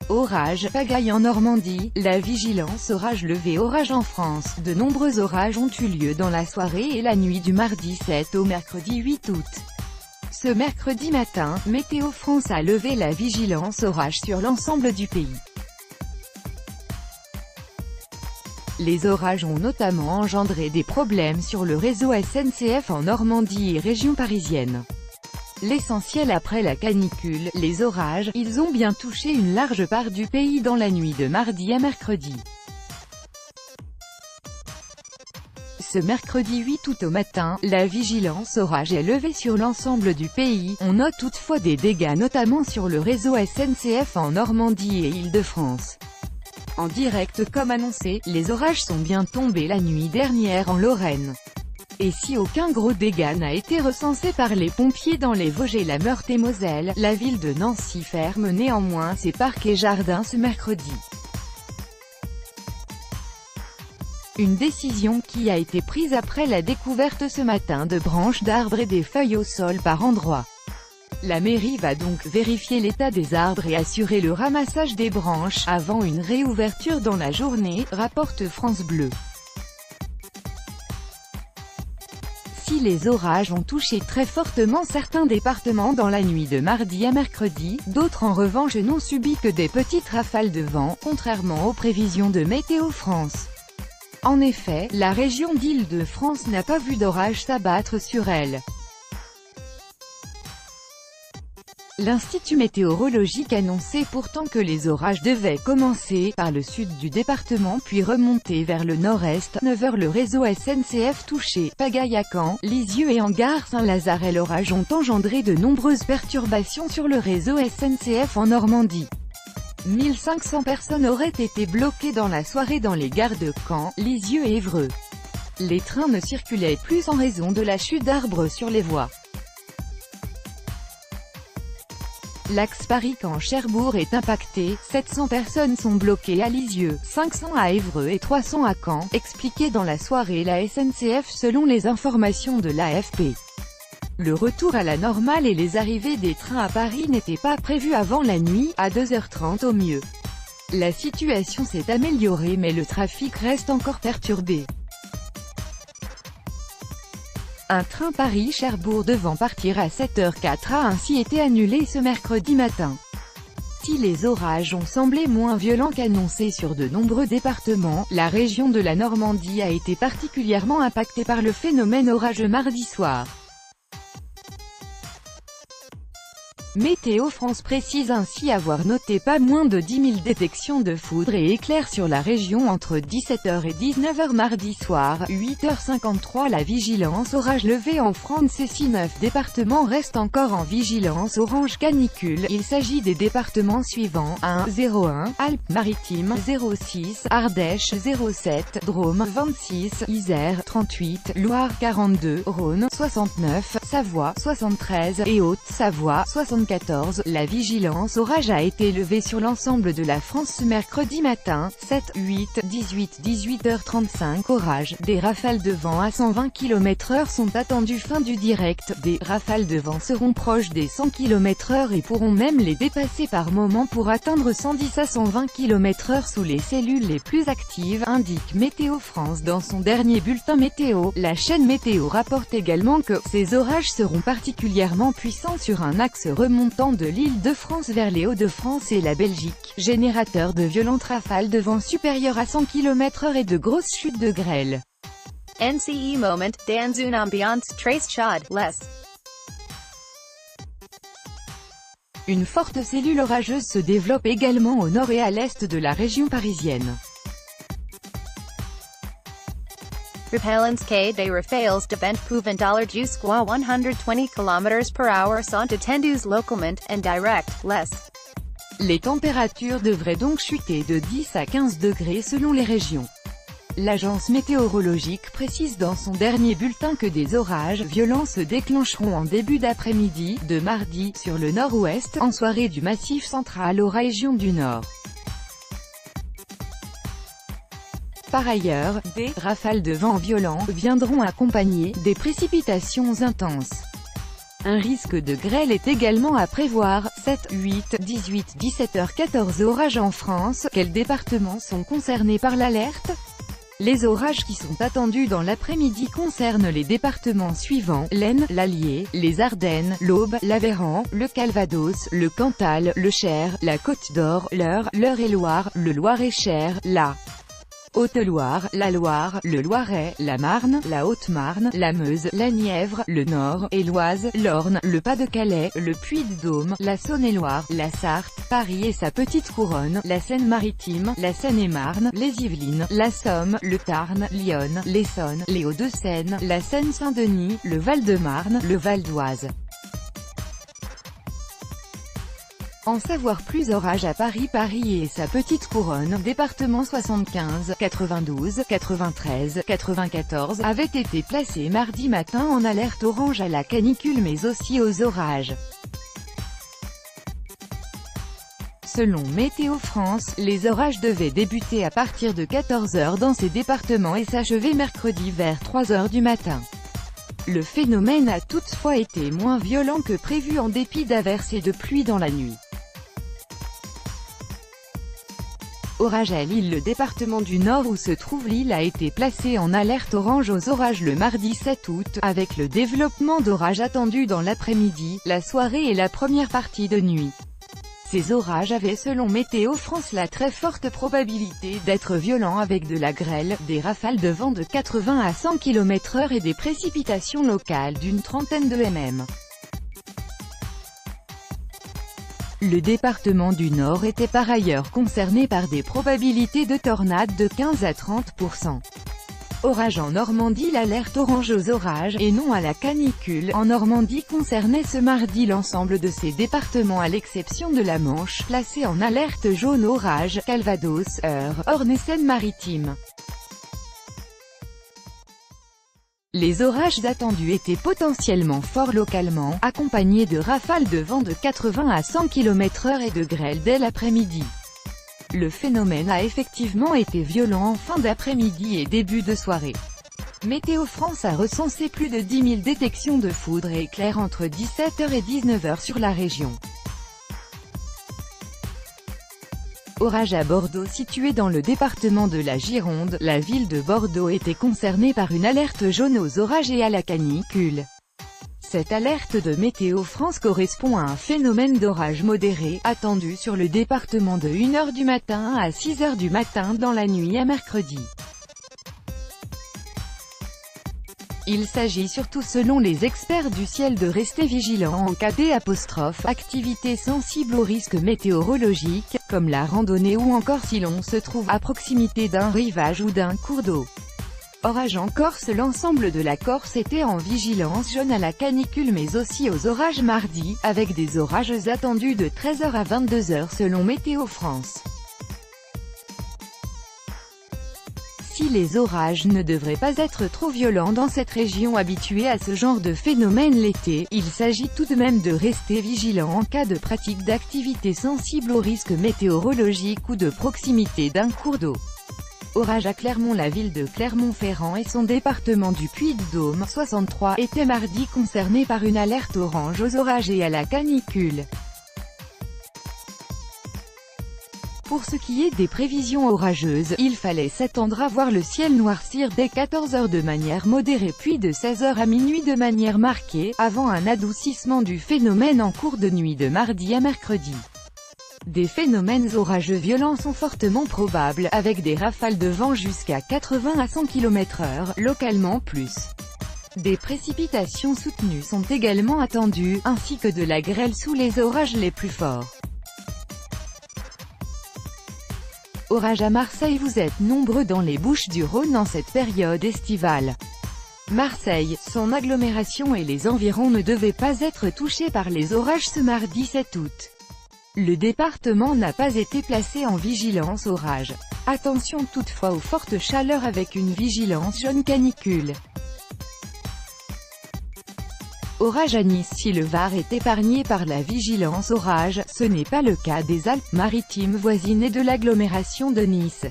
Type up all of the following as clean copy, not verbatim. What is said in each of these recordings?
Orage, pagaille en Normandie, la vigilance orage levée. Orage en France. De nombreux orages ont eu lieu dans la soirée et la nuit du mardi 7 au mercredi 8 août. Ce mercredi matin, Météo France a levé la vigilance orage sur l'ensemble du pays. Les orages ont notamment engendré des problèmes sur le réseau SNCF en Normandie et région parisienne. L'essentiel après la canicule, les orages, ils ont bien touché une large part du pays dans la nuit de mardi à mercredi. Ce mercredi 8 août au matin, la vigilance orage est levée sur l'ensemble du pays. On note toutefois des dégâts notamment sur le réseau SNCF en Normandie et Île-de-France. En direct comme annoncé, les orages sont bien tombés la nuit dernière en Lorraine. Et si aucun gros dégât n'a été recensé par les pompiers dans les Vosges et la Meurthe-et-Moselle, la ville de Nancy ferme néanmoins ses parcs et jardins ce mercredi. Une décision qui a été prise après la découverte ce matin de branches d'arbres et des feuilles au sol par endroits. La mairie va donc vérifier l'état des arbres et assurer le ramassage des branches avant une réouverture dans la journée, rapporte France Bleu. Si les orages ont touché très fortement certains départements dans la nuit de mardi à mercredi, d'autres en revanche n'ont subi que des petites rafales de vent, contrairement aux prévisions de Météo France. En effet, la région d'Île-de-France n'a pas vu d'orage s'abattre sur elle. L'Institut météorologique annonçait pourtant que les orages devaient commencer par le sud du département puis remonter vers le nord-est. 9h le réseau SNCF touché, pagaille à Caen, Lisieux et en gare Saint-Lazare et l'orage ont engendré de nombreuses perturbations sur le réseau SNCF en Normandie. 1500 personnes auraient été bloquées dans la soirée dans les gares de Caen, Lisieux et Évreux. Les trains ne circulaient plus en raison de la chute d'arbres sur les voies. L'axe Paris-Caen-Cherbourg est impacté, 700 personnes sont bloquées à Lisieux, 500 à Évreux et 300 à Caen, expliqué dans la soirée la SNCF selon les informations de l'AFP. Le retour à la normale et les arrivées des trains à Paris n'étaient pas prévus avant la nuit, à 2h30 au mieux. La situation s'est améliorée mais le trafic reste encore perturbé. Un train Paris-Cherbourg devant partir à 7h04 a ainsi été annulé ce mercredi matin. Si les orages ont semblé moins violents qu'annoncé sur de nombreux départements, la région de la Normandie a été particulièrement impactée par le phénomène orageux mardi soir. Météo France précise ainsi avoir noté pas moins de 10 000 détections de foudre et éclairs sur la région entre 17h et 19h mardi soir, 8h53 la vigilance orage levée en France et 9 départements restent encore en vigilance orange canicule. Il s'agit des départements suivants, 01, Alpes-Maritimes, 06, Ardèche, 07, Drôme, 26, Isère, 38, Loire, 42, Rhône, 69, Savoie, 73, et Haute-Savoie, 74. La vigilance orage a été levée sur l'ensemble de la France ce mercredi matin, 7, 8, 18, 18h35 orage. Des rafales de vent à 120 km/h sont attendues fin du direct. Des rafales de vent seront proches des 100 km/h et pourront même les dépasser par moments pour atteindre 110 à 120 km/h sous les cellules les plus actives, indique Météo France dans son dernier bulletin météo. La chaîne météo rapporte également que ces orages seront particulièrement puissants sur un axe remontant de l'Île-de-France vers les Hauts-de-France et la Belgique, générateur de violentes rafales de vent supérieures à 100 km/h et de grosses chutes de grêle. NCE Moment, dans une ambiance très chaude, les. Une forte cellule orageuse se développe également au nord et à l'est de la région parisienne. Repellents que des rafales de vent pouvant jusqu'à 120 km/h sont attendues localement, en direct, les. Les températures devraient donc chuter de 10 à 15 degrés selon les régions. L'agence météorologique précise dans son dernier bulletin que des orages violents se déclencheront en début d'après-midi, de mardi, sur le nord-ouest, en soirée du Massif central aux régions du nord. Par ailleurs, des rafales de vent violents viendront accompagner des précipitations intenses. Un risque de grêle est également à prévoir. 7, 8, 18, 17h14 orages en France. Quels départements sont concernés par l'alerte? Les orages qui sont attendus dans l'après-midi concernent les départements suivants: l'Aisne, l'Allier, les Ardennes, l'Aube, l'Aveyron, le Calvados, le Cantal, le Cher, la Côte d'Or, l'Eure-et-Loir, le Loir-et-Cher, la Haute-Loire, la Loire, le Loiret, la Marne, la Haute-Marne, la Meuse, la Nièvre, le Nord et l'Oise, l'Orne, le Pas-de-Calais, le Puy-de-Dôme, la Saône-et-Loire, la Sarthe, Paris et sa petite couronne, la Seine-Maritime, la Seine-et-Marne, les Yvelines, la Somme, le Tarn, l'Yonne, l'Essonne, les Hauts-de-Seine, la Seine-Saint-Denis, le Val-de-Marne, le Val d'Oise. En savoir plus: orage à Paris et sa petite couronne, département 75, 92, 93, 94, avaient été placés mardi matin en alerte orange à la canicule mais aussi aux orages. Selon Météo France, les orages devaient débuter à partir de 14h dans ces départements et s'achever mercredi vers 3h du matin. Le phénomène a toutefois été moins violent que prévu en dépit d'averses et de pluie dans la nuit. Orage à Lille. Le département du Nord où se trouve Lille a été placé en alerte orange aux orages le mardi 7 août, avec le développement d'orages attendus dans l'après-midi, la soirée et la première partie de nuit. Ces orages avaient selon Météo France la très forte probabilité d'être violents avec de la grêle, des rafales de vent de 80 à 100 km/h et des précipitations locales d'une trentaine de mm. Le département du Nord était par ailleurs concerné par des probabilités de tornades de 15 à 30%. Orage en Normandie. L'alerte orange aux orages, et non à la canicule, en Normandie concernait ce mardi l'ensemble de ces départements à l'exception de la Manche, placée en alerte jaune orage, Calvados, Eure, Orne et Seine-Maritime. Les orages attendus étaient potentiellement forts localement, accompagnés de rafales de vent de 80 à 100 km/h et de grêle dès l'après-midi. Le phénomène a effectivement été violent en fin d'après-midi et début de soirée. Météo France a recensé plus de 10 000 détections de foudre et éclairs entre 17h et 19h sur la région. Orage à Bordeaux. Situé dans le département de la Gironde, la ville de Bordeaux était concernée par une alerte jaune aux orages et à la canicule. Cette alerte de Météo France correspond à un phénomène d'orage modéré, attendu sur le département de 1h du matin à 6h du matin dans la nuit à mercredi. Il s'agit surtout selon les experts du ciel de rester vigilant en cas d'activité sensible aux risques météorologiques, comme la randonnée ou encore si l'on se trouve à proximité d'un rivage ou d'un cours d'eau. Orage en Corse. L'ensemble de la Corse était en vigilance jaune à la canicule mais aussi aux orages mardi, avec des orages attendus de 13h à 22h selon Météo France. Si les orages ne devraient pas être trop violents dans cette région habituée à ce genre de phénomène l'été, il s'agit tout de même de rester vigilant en cas de pratique d'activités sensibles aux risques météorologiques ou de proximité d'un cours d'eau. Orage à Clermont. La ville de Clermont-Ferrand et son département du Puy-de-Dôme, 63, étaient mardi concernés par une alerte orange aux orages et à la canicule. Pour ce qui est des prévisions orageuses, il fallait s'attendre à voir le ciel noircir dès 14h de manière modérée puis de 16h à minuit de manière marquée, avant un adoucissement du phénomène en cours de nuit de mardi à mercredi. Des phénomènes orageux violents sont fortement probables, avec des rafales de vent jusqu'à 80 à 100 km/h, localement plus. Des précipitations soutenues sont également attendues, ainsi que de la grêle sous les orages les plus forts. Orage à Marseille. Vous êtes nombreux dans les Bouches-du-Rhône en cette période estivale. Marseille, son agglomération et les environs ne devaient pas être touchés par les orages ce mardi 7 août. Le département n'a pas été placé en vigilance orage. Attention toutefois aux fortes chaleurs avec une vigilance jaune canicule. Orage à Nice. Si le Var est épargné par la vigilance orage, ce n'est pas le cas des Alpes-Maritimes voisines et de l'agglomération de Nice.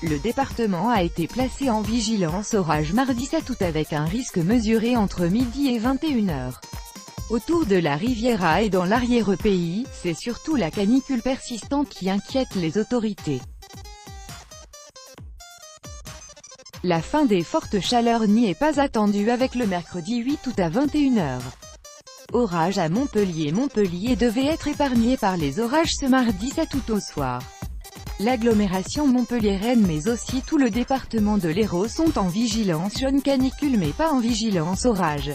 Le département a été placé en vigilance orage mardi 7 août avec un risque mesuré entre midi et 21h. Autour de la Riviera et dans l'arrière-pays, c'est surtout la canicule persistante qui inquiète les autorités. La fin des fortes chaleurs n'y est pas attendue avec le mercredi 8 août à 21 h. Orage à Montpellier. Montpellier devait être épargné par les orages ce mardi 7 août au soir. L'agglomération montpelliéraine mais aussi tout le département de l'Hérault sont en vigilance jaune canicule mais pas en vigilance orage.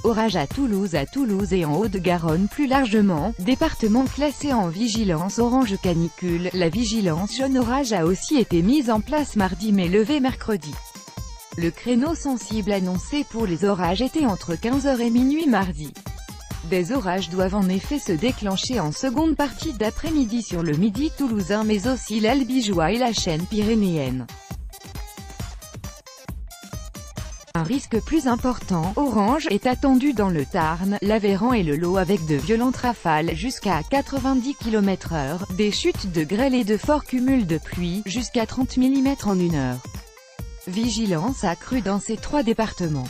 Orage à Toulouse et en Haute-Garonne plus largement, département classé en vigilance orange canicule, la vigilance jaune orage a aussi été mise en place mardi mais levée mercredi. Le créneau sensible annoncé pour les orages était entre 15 h et minuit mardi. Des orages doivent en effet se déclencher en seconde partie d'après-midi sur le midi toulousain mais aussi l'Albigeois et la chaîne pyrénéenne. Un risque plus important, orange, est attendu dans le Tarn, l'Aveyron et le Lot avec de violentes rafales jusqu'à 90 km/h, des chutes de grêle et de forts cumuls de pluie, jusqu'à 30 mm en 1 heure. Vigilance accrue dans ces 3 départements.